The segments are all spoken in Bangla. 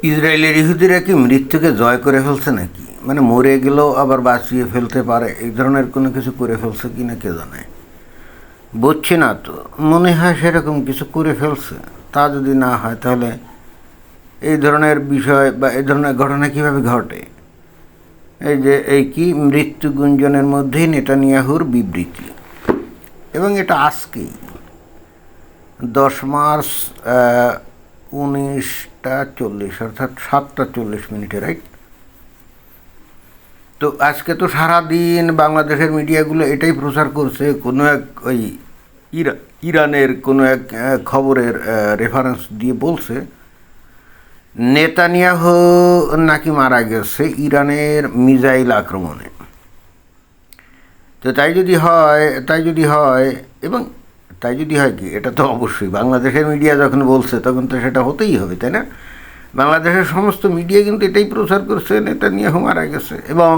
ইসরায়েলের ইহুদিরা কি মৃত্যুকে জয় করে ফেলছে নাকি? মানে মরে গেলেও আবার বাঁচিয়ে ফেলতে পারে, এই ধরনের কোনো কিছু করে ফেলছে কি না কে জানে। বুঝছি না তো, মনে হয় সেরকম কিছু করে ফেলছে। তা যদি না হয় তাহলে এই ধরনের বিষয় বা এই ধরনের ঘটনা কীভাবে ঘটে? এই যে এই কি মৃত্যু গুঞ্জনের মধ্যেই নেতানিয়াহুর বিবৃতি, এবং এটা আজকেই 10 মার্চ 19টা 40, অর্থাৎ 7টা 40 মিনিটে, রাইট? তো আজকে তো সারাদিন বাংলাদেশের মিডিয়াগুলো এটাই প্রচার করছে, কোনো এক ওই ইরানের কোনো এক খবরের রেফারেন্স দিয়ে বলছে নেতানিয়াহু নাকি মারা গেছে ইরানের মিসাইল আক্রমণে। তো তাই যদি হয় এবং তাই যদি হয় কি, এটা তো অবশ্যই বাংলাদেশের মিডিয়া যখন বলছে তখন তো সেটা হতেই হবে, তাই না? বাংলাদেশের সমস্ত মিডিয়া কিন্তু এটাই প্রচার করছে নেতানিয়াহু মারা গেছে। এবং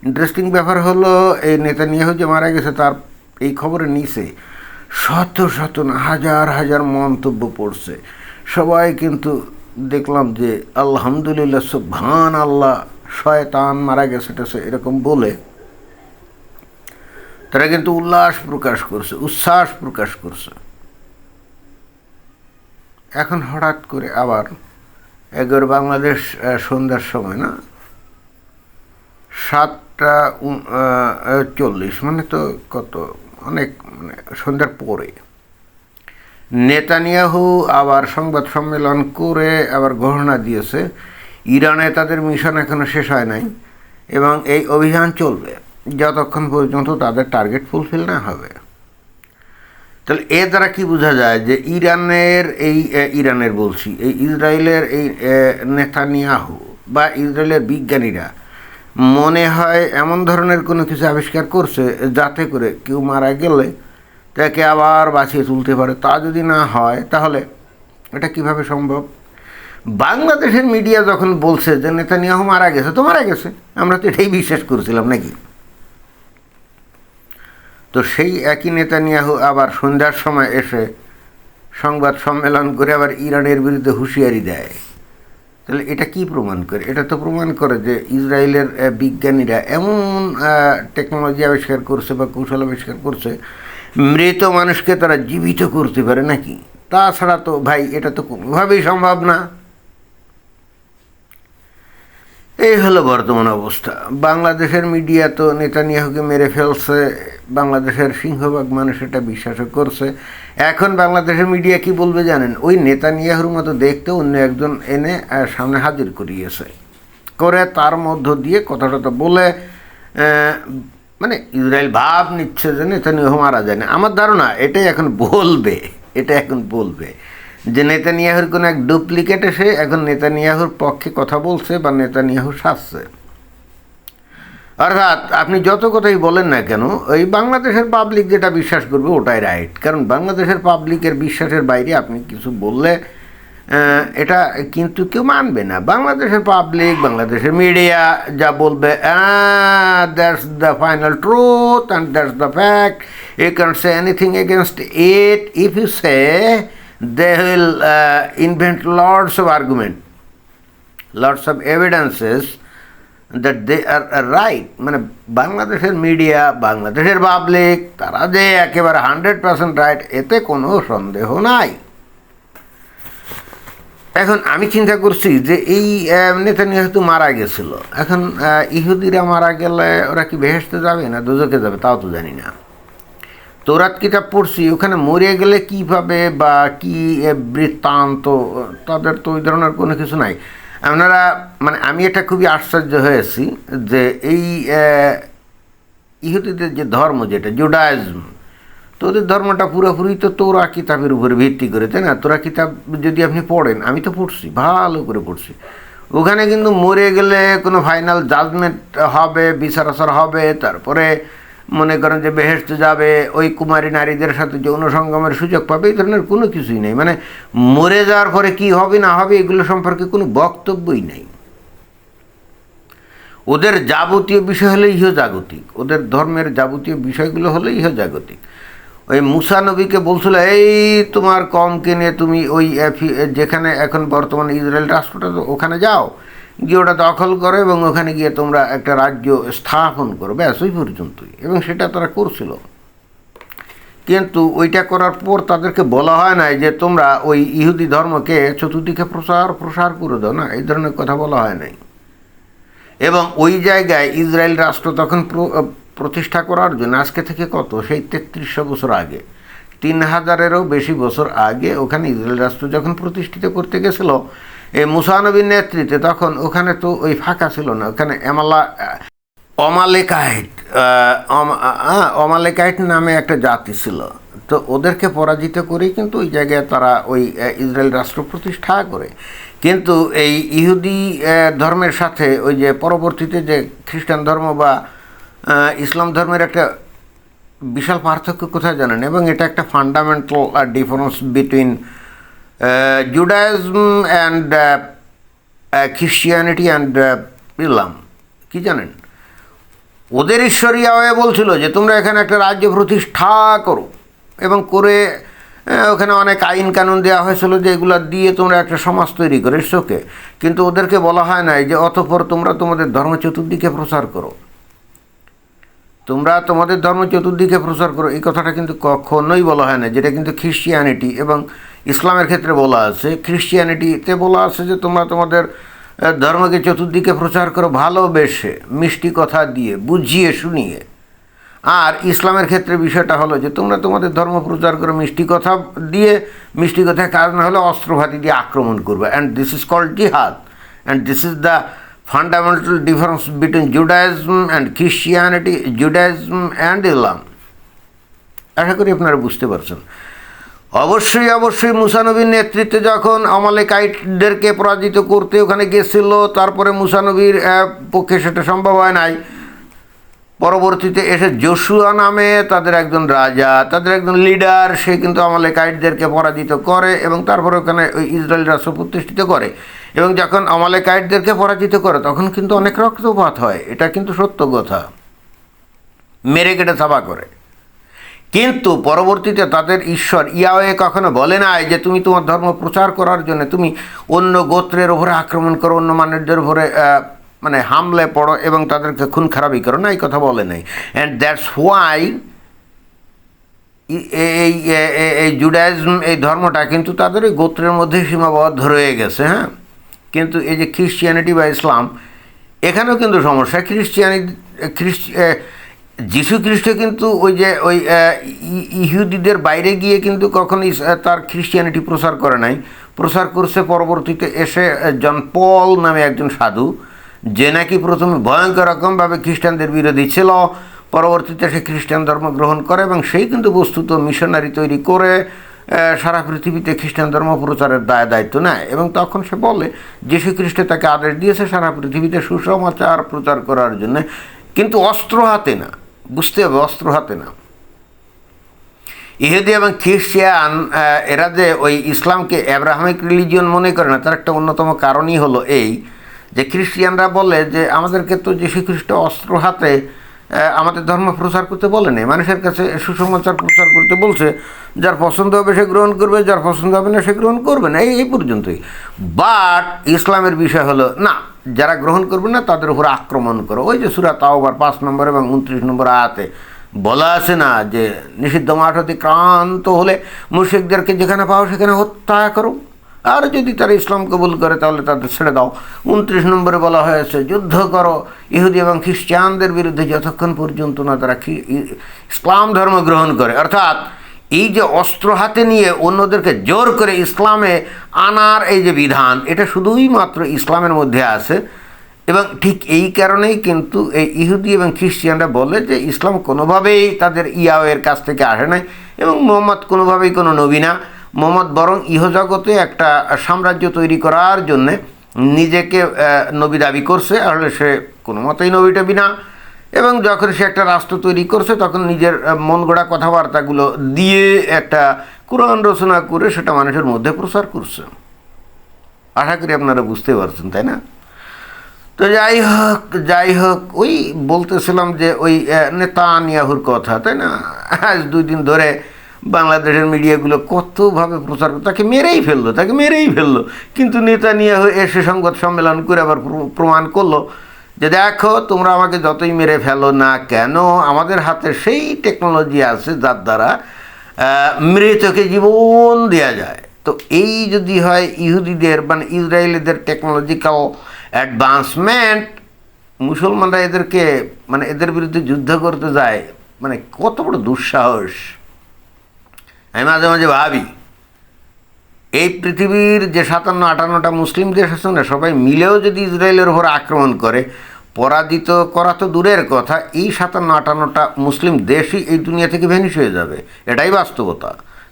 ইন্টারেস্টিং ব্যাপার হলো, এই নেতানিয়াহু যে মারা গেছে তার এই খবরের নিচে শত শত না হাজার হাজার মন্তব্য পড়ছে। সবাই কিন্তু দেখলাম যে আলহামদুলিল্লাহ, সুবহান আল্লাহ, শয়তান মারা গেছে এরকম বলে তারা কিন্তু উচ্ছ্বাস প্রকাশ করছে। এখন হঠাৎ করে আবার একবার বাংলাদেশ সন্ধ্যার সময়, না 7টা 40, মানে তো কত অনেক, মানে সন্ধ্যার পরে নেতানিয়াহু আবার সংবাদ সম্মেলন করে আবার ঘোষণা দিয়েছে ইরানে তাদের মিশন এখনো শেষ হয় নাই এবং এই অভিযান চলবে যতক্ষণ পর্যন্ত তাদের টার্গেট ফুলফিল না হবে। তাহলে এর দ্বারা কি বোঝা যায় যে ইরানের বলছি, এই ইসরায়েলের এই নেতানিয়াহু বা ইসরায়েলের বিজ্ঞানীরা মনে হয় এমন ধরনের কোনো কিছু আবিষ্কার করছে যাতে করে কেউ মারা গেলে তাকে আবার বাঁচিয়ে তুলতে পারে। তা যদি না হয় তাহলে এটা কিভাবে সম্ভব? বাংলাদেশের মিডিয়া যখন বলছে যে নেতানিয়াহু মারা গেছে, তো মারা গেছে, আমরা তো এটাই বিশ্বাস করছিলাম নাকি? তো সেই একই নেতানিয়াহু আবার সন্ধ্যার সময় এসে সংবাদ সম্মেলন করে আবার ইরানের বিরুদ্ধে হুঁশিয়ারি দেয়। তাহলে এটা কি প্রমাণ করে? এটা তো প্রমাণ করে যে ইসরায়েলের বিজ্ঞানীরা এমন টেকনোলজি আবিষ্কার করছে বা কৌশল আবিষ্কার করছে, মৃত মানুষকে তারা জীবিত করতে পারে নাকি? তাছাড়া তো ভাই এটা তো কোনোভাবেই সম্ভব না। এই হলো বর্তমান অবস্থা। বাংলাদেশের মিডিয়া তো নেতানিয়াহুকে মেরে ফেলছে, বাংলাদেশের সিংহভাগ মানুষ এটা বিশ্বাসও করছে। এখন বাংলাদেশের মিডিয়া কি বলবে জানেন? ওই নেতানিয়াহুর মতো দেখতে অন্য একজন এনে সামনে হাজির করিয়েছে, করে তার মধ্য দিয়ে কথাটা তো বলে মানে ইসরায়েল ভাব নিচ্ছে যে নেতানিয়াহু মারা যায় না। আমার ধারণা এটা এখন বলবে যে নেতানিয়াহুর কোনো এক ডুপ্লিকেট এসে এখন নেতানিয়াহুর পক্ষে কথা বলছে বা নেতানিয়াহু সাজছে। অর্থাৎ আপনি যত কথাই বলেন না কেন, ওই বাংলাদেশের পাবলিক যেটা বিশ্বাস করবে ওটাই রাইট। কারণ বাংলাদেশের পাবলিকের বিশ্বাসের বাইরে আপনি কিছু বললে এটা কিন্তু কেউ মানবে না। বাংলাদেশের পাবলিক, বাংলাদেশের মিডিয়া যা বলবে, that's the final truth and that's the fact, you can't say anything against it. If you say, they will invent lots of argument, lots of evidences that they are right. মানে বাংলাদেশের মিডিয়া, বাংলাদেশের পাবলিক, তারা যে একেবারে 100% রাইট এতে কোনো সন্দেহ নাই। এখন আমি চিন্তা করছি যে এই নেতানিয়াহু তো মারা গেছিল, এখন ইহুদিরা মারা গেলে ওরা কি বেহেশতে যাবে না দোজখে যাবে তাও তো জানি না। তৌরাত কিতাব পড়ছি, ওখানে মরে গেলে কীভাবে বা কী বৃত্তান্ত, তাদের তো ওই ধরনের কোনো কিছু নাই। আপনারা মানে আমি এটা খুবই আশ্চর্য হয়েছি যে এই ইহুদিদের যে ধর্ম, যেটা জুডাইজম, তো ওদের ধর্মটা পুরোপুরি তো তোরা কিতাবের উপরে ভিত্তি করে, তাই না? তোরা কিতাব যদি আপনি পড়েন, আমি তো পড়ছি, ভালো করে পড়ছি, ওখানে কিন্তু মরে গেলে কোনো ফাইনাল জাজমেন্ট হবে, বিচার আচার হবে, তারপরে মনে করেন যে বেহেশতে যাবে, ওই কুমারী নারীদের সাথে যৌন সঙ্গমের সুযোগ পাবে, এই ধরনের কোনো কিছুই নেই। মানে মরে যাওয়ার পরে কি হবে না হবে এগুলো সম্পর্কে কোনো বক্তব্যই নেই। ওদের যাবতীয় বিষয় হলো ইহজাগতিক, ওদের ধর্মের যাবতীয় বিষয়গুলো হলো ইহজাগতিক। ওই মুসা নবীকে বলছিল, এই তোমার কমকে নিয়ে তুমি ওই যেখানে এখন বর্তমানে ইসরায়েল রাষ্ট্রটা, তো ওখানে যাও, গিয়ে ওটা দখল করো এবং ওখানে গিয়ে তোমরা একটা রাজ্য স্থাপন করো, ব্যাস ওই পর্যন্তই। এবং সেটা তারা করছিল। কিন্তু ওইটা করার পর তাদেরকে বলা হয় নাই যে তোমরা ওই ইহুদি ধর্মকে চতুর্দিকে প্রসার করে দাও, না, এই ধরনের কথা বলা হয় নাই। এবং ওই জায়গায় ইসরায়েল রাষ্ট্র তখন প্রতিষ্ঠা করার জন্য আজকে থেকে কত, সেই 3300 বছর আগে, 3000-এরও বেশি বছর আগে ওখানে ইসরায়েল রাষ্ট্র যখন প্রতিষ্ঠিত করতে গেছিল এই মুসা নবীর নেতৃত্বে, তখন ওখানে তো ওই ফাঁকা ছিল না, ওখানে অমালেকাইট নামে একটা জাতি ছিল। তো ওদেরকে পরাজিত করেই কিন্তু ওই জায়গায় তারা ওই ইসরায়েল রাষ্ট্র প্রতিষ্ঠা করে। কিন্তু এই ইহুদি ধর্মের সাথে ওই যে পরবর্তীতে যে খ্রিস্টান ধর্ম বা ইসলাম ধর্মের একটা বিশাল পার্থক্য কোথায় জানেন? এবং এটা একটা fundamental difference between Judaism and Christianity and ইসলাম। কি জানেন? ওদের ঈশ্বরিয়া হয়ে বলছিল যে তোমরা এখানে একটা রাজ্য প্রতিষ্ঠা করো, এবং করে ওখানে অনেক আইন কানুন দেওয়া হয়েছিল যে এগুলো দিয়ে তোমরা একটা সমাজ তৈরি করো, ঈশ্বরকে। কিন্তু ওদেরকে বলা হয় নাই যে অতঃপর তোমরা তোমাদের ধর্ম চতুর্দিকে প্রচার করো, তোমরা তোমাদের ধর্ম চতুর্দিকে প্রচার করো, এই কথাটা কিন্তু কখনোই বলা হয় না। যেটা কিন্তু খ্রিস্টিয়ানিটি এবং ইসলামের ক্ষেত্রে বলা আছে। খ্রিস্টিয়ানিটিতে বলা আছে যে তোমরা তোমাদের ধর্মকে চতুর্দিকে প্রচার করো ভালোবেসে, মিষ্টি কথা দিয়ে, বুঝিয়ে শুনিয়ে। আর ইসলামের ক্ষেত্রে বিষয়টা হলো যে তোমরা তোমাদের ধর্ম প্রচার করো মিষ্টি কথা দিয়ে, মিষ্টি কথায় কাজ না হলে অস্ত্রঘাতী দিয়ে আক্রমণ করবে। And this is called jihad, and this is the fundamental difference between Judaism and Christianity, Judaism and Islam. আশা করি আপনারা বুঝতে পারছেন। অবশ্যই মুসা নবীর নেতৃত্বে যখন আমালেকাইটদেরকে পরাজিত করতে ওখানে গেছিল, তারপরে মুসা নবীর পক্ষে সেটা সম্ভব হয় নাই। পরবর্তীতে এসে জোশুয়া নামে তাদের একজন রাজা, তাদের একজন লিডার, সে কিন্তু আমালেকাইটদেরকে পরাজিত করে এবং তারপরে ওখানে ওই ইসরায়েল রাষ্ট্র প্রতিষ্ঠিত করে। এবং যখন আমালেকাইটদেরকে পরাজিত করে তখন কিন্তু অনেক রক্তপাত হয়, এটা কিন্তু সত্য কথা, মেরে কেটে থাবা করে। কিন্তু পরবর্তীতে তাদের ঈশ্বর ইয়াহওয়ে কখনো বলে নাই যে তুমি তোমার ধর্ম প্রচার করার জন্য তুমি অন্য গোত্রের ওপরে আক্রমণ করো, অন্য মানুষদের উপরে মানে হামলে পড়ো এবং তাদেরকে খুন খারাপি করো, না, এই কথা বলে নাই। অ্যান্ড দ্যাটস হোয়াই এই জুডাইজম, এই ধর্মটা কিন্তু তাদের ওই গোত্রের মধ্যে সীমাবদ্ধ রয়ে গেছে। হ্যাঁ, কিন্তু এই যে খ্রিস্টিয়ানিটি বা ইসলাম, এখানেও কিন্তু সমস্যা। যীশু খ্রিস্ট কিন্তু ওই যে ওই ইহুদিদের বাইরে গিয়ে কিন্তু কখনোই তার খ্রিস্টিয়ানিটি প্রচার করে নাই, প্রচার করছে পরবর্তীতে এসে জন পল নামে একজন সাধু, যে নাকি প্রথমে ভয়ঙ্কর রকমভাবে খ্রিস্টানদের বিরোধী ছিল, পরবর্তীতে সে খ্রিস্টান ধর্ম গ্রহণ করে এবং সেই কিন্তু বস্তুত মিশনারি তৈরি করে সারা পৃথিবীতে খ্রিস্টান ধর্ম প্রচারের দায়িত্ব নেয়। এবং তখন সে বলে যীশু খ্রিস্ট তাকে আদেশ দিয়েছে সারা পৃথিবীতে সুসমাচার প্রচার করার জন্য, কিন্তু অস্ত্র হাতে না, বুঝতে হবে, অস্ত্র হাতে না। ইহুদি এবং খ্রিস্টিয়ান এরা যে ওই ইসলামকে আব্রাহামিক রিলিজিয়ন মনে করে না, তার একটা অন্যতম কারণই হলো এই যে খ্রিস্টিয়ানরা বলে যে আমাদেরকে তো যীশু খ্রিস্ট অস্ত্র হাতে আমাদের ধর্ম প্রচার করতে বলেনি, মানুষের কাছে সুসমাচার প্রচার করতে বলছে, যার পছন্দ হবে সে গ্রহণ করবে, যার পছন্দ হবে না সে গ্রহণ করবে না, এই পর্যন্তই। বাট ইসলামের বিষয় হলো না, যারা গ্রহণ করবে না তাদের উপর আক্রমণ করো। ওই যে সূরা তাওবার 5 নম্বর এবং 29 নম্বর আয়াতে বলা আছে না যে নিষিদ্ধ মাঠ অতিক্রান্ত হলে মুশরিকদেরকে যেখানে পাও সেখানে হত্যা করো, আর যদি তারা ইসলাম কবুল করে তাহলে তাদের ছেড়ে দাও। 29 নম্বরে বলা হয়েছে যুদ্ধ করো ইহুদি এবং খ্রিস্টানদের বিরুদ্ধে যতক্ষণ পর্যন্ত না তারা ইসলাম ধর্ম গ্রহণ করে। অর্থাৎ এই যে অস্ত্র হাতে নিয়ে অন্যদেরকে জোর করে ইসলামে আনার এই যে বিধান, এটা শুধুই মাত্র ইসলামের মধ্যে আছে। এবং ঠিক এই কারণেই কিন্তু এই ইহুদি এবং খ্রিস্টানরা বলে যে ইসলাম কোনোভাবেই তাদের ইয়াওয়ের কাছ থেকে আসে নাই এবং মোহাম্মদ কোনোভাবেই কোনো নবী না। মোহাম্মদ বরং ইহজগতে একটা সাম্রাজ্য তৈরি করার জন্যে নিজেকে নবী দাবি করছে, আসলে সে কোনো মতেই নবী টবি না। এবং যখন সে একটা রাষ্ট্র তৈরি করছে তখন নিজের মন গড়া কথাবার্তাগুলো দিয়ে একটা কোরআন রচনা করে সেটা মানুষের মধ্যে প্রচার করছে। আশা করি আপনারা বুঝতে পারছেন, তাই না? তো যাই হোক ওই বলতেছিলাম যে ওই নেতানিয়াহুর কথা, তাই না? আজ 2 দিন ধরে বাংলাদেশের মিডিয়াগুলো কতভাবে প্রচার তাকে মেরেই ফেললো কিন্তু নেতানিয়াহু এসে সংবাদ সম্মেলন করে আবার প্রমাণ করলো যে দেখো তোমরা আমাকে যতই মেরে ফেলো না কেন, আমাদের হাতে সেই টেকনোলজি আছে যার দ্বারা মৃতকে জীবন দেওয়া যায়। তো এই যদি হয় ইহুদিদের মানে ইসরায়েলিদের টেকনোলজিক্যাল অ্যাডভান্সমেন্ট, মুসলমানরা এদেরকে মানে এদের বিরুদ্ধে যুদ্ধ করতে যায়, মানে কত বড় দুঃসাহস। আমি মাঝে মাঝে ভাবি এই পৃথিবীর যে 57-58টা মুসলিম দেশ আছে না, সবাই মিলেও যদি ইসরায়েলের উপর আক্রমণ করে, পরাজিত করা তো দূরের কথা, এই 57-58টা মুসলিম দেশই এই দুনিয়া থেকে ভ্যানিশ হয়ে যাবে। এটাই বাস্তবতা।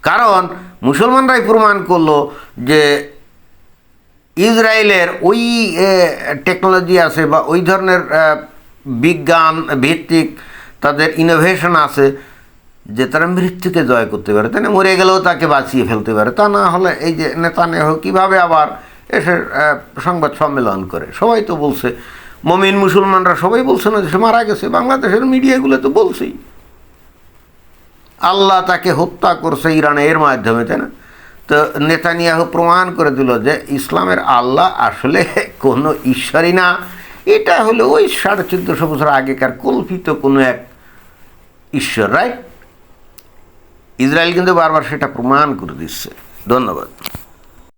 কারণ মুসলমানরাই প্রমাণ করলো যে ইসরায়েলের ওই টেকনোলজি আছে বা ওই ধরনের বিজ্ঞান ভিত্তিক তাদের ইনোভেশন আছে যে তারা মৃত্যুকে জয় করতে পারে, তাই না? মরে গেলেও তাকে বাঁচিয়ে ফেলতে পারে। তা না হলে এই যে নেতানিয়াহু কীভাবে আবার এসে সংবাদ সম্মেলন করে? সবাই তো বলছে, মমিন মুসলমানরা সবাই বলছে না যে সে মারা গেছে, বাংলাদেশের মিডিয়াগুলো তো বলছেই আল্লাহ তাকে হত্যা করছে ইরানের মাধ্যমে, তাই না? তো নেতানিয়াহু প্রমাণ করে দিল যে ইসলামের আল্লাহ আসলে কোনো ঈশ্বরই না, এটা হলো ওই 1450 বছর আগেকার কল্পিত কোনো এক ঈশ্বর, রাইট? ইসরায়েল কিন্তু বারবার সেটা প্রমাণ করে দিচ্ছে। ধন্যবাদ।